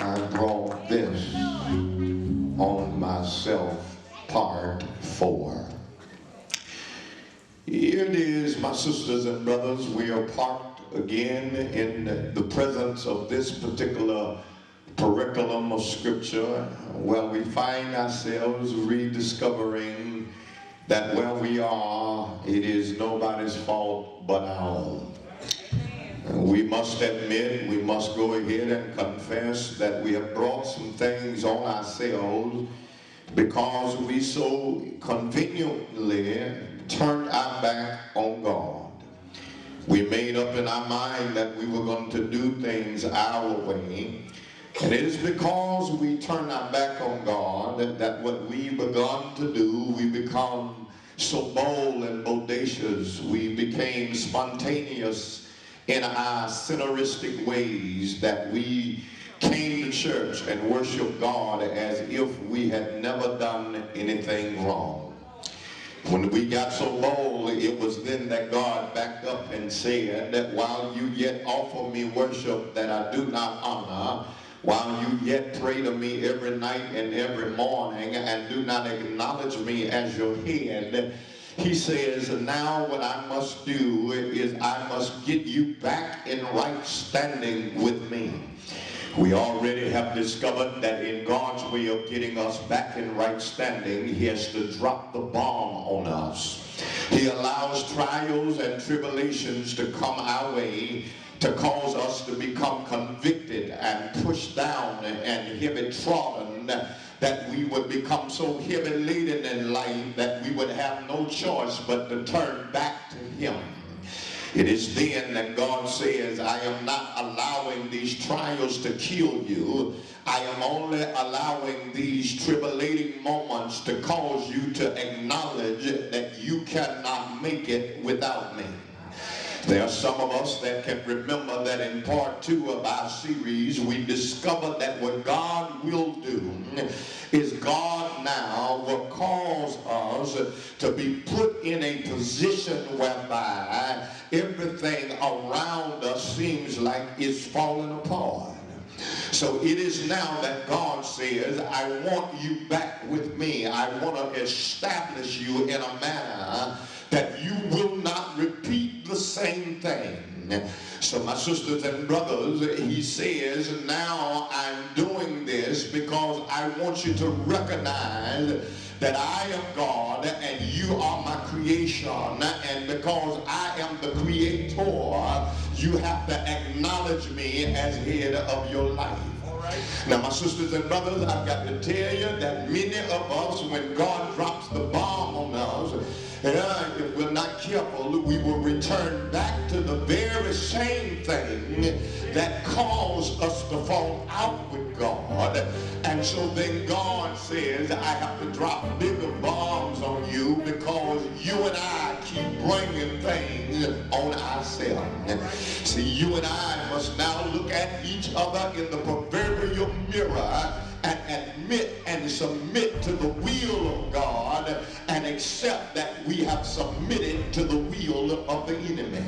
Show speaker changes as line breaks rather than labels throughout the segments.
I brought this on myself, part 4. Here it is, my sisters and brothers. We are parked again in the presence of this particular curriculum of scripture, where we find ourselves rediscovering that where we are, it is nobody's fault but our own. We must admit, we must go ahead and confess that we have brought some things on ourselves because we so conveniently turned our back on God. We made up in our mind that we were going to do things our way. And it is because we turned our back on God that what we've begun to do, we become so bold and bodacious. We became spontaneous in our sinneristic ways that we came to church and worshiped God as if we had never done anything wrong. When we got so bold, it was then that God backed up and said that while you yet offer me worship that I do not honor, while you yet pray to me every night and every morning and do not acknowledge me as your head, he says, now what I must do is I must get you back in right standing with me. We already have discovered that in God's way of getting us back in right standing, he has to drop the bomb on us. He allows trials and tribulations to come our way to cause us to become convicted and pushed down and heavy trodden, that we would become so heavy laden in life that we would have no choice but to turn back to him. It is then that God says, I am not allowing these trials to kill you. I am only allowing these tribulating moments to cause you to acknowledge that you cannot make it without me. There are some of us that can remember that in part 2 of our series, we discovered that what God will do is God now will cause us to be put in a position whereby everything around us seems like it's falling apart. So it is now that God says, I want you back with me. I want to establish you in a manner that you will not repeat the same thing. So my sisters and brothers, he says, now I'm doing this because I want you to recognize that I am God and you are my creation, and because I am the creator, you have to acknowledge me as head of your life. Now, my sisters and brothers, I've got to tell you that many of us, when God drops the bomb on us, if we're not careful, we will return back to the very same thing that caused us to fall out with God. And so then God says, I have to drop bigger bombs on you because you and I keep bringing things on ourselves. See, you and I must now look at each other in the proverbial mirror and admit and submit to the will of God and accept that we have submitted to the will of the enemy.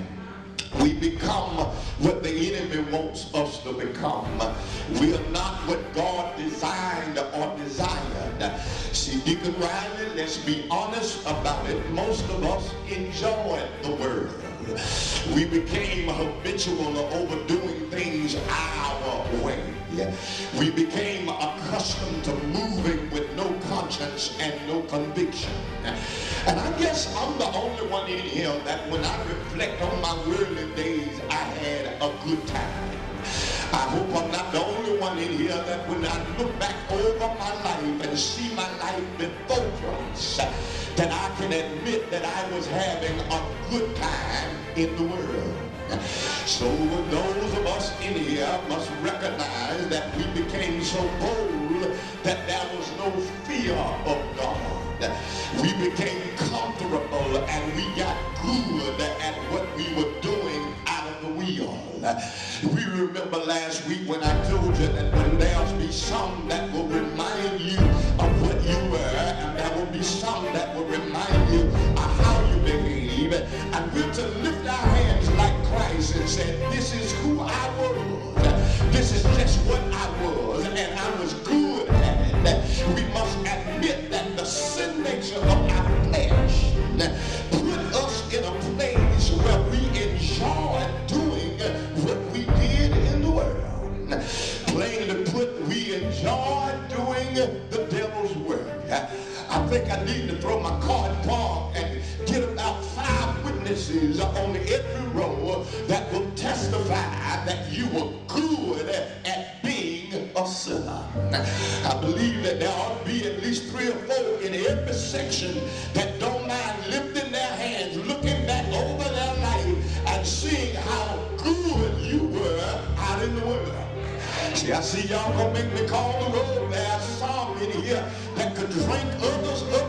We become what the enemy wants us to become. We are not what God designed or desired. See, Deacon Riley, let's be honest about it. Most of us enjoyed the world. We became habitual of overdoing things our way. We became accustomed to moving with no conscience and no conviction. And I guess I'm the only one in here that when I reflect on my early days, I had a good time. I hope I'm not the only one in here that when I look back over my life and see my life before us, that I can admit that I was having a good time in the world. So those of us in here must recognize that we became so bold that there was no fear of God. We became comfortable and we got good at what we were doing out of the wheel. We remember last week when I told you that when there'll be some that will remind you of what you were, and there will be some that will remind you of how you behave, and we're to lift our hands like Christ and say, this is who I was. This is just what I was. plainly put, we enjoy doing the devil's work. I think I need to throw my card park and get about 5 witnesses on every row that will testify that you were good at being a sinner. I believe that there ought to be at least 3 or 4 in every section that don't mind lifting their hands, looking back over their life and seeing how good you were out in the world. See, I see y'all gonna make me call the roll. There's some in here that could drink others up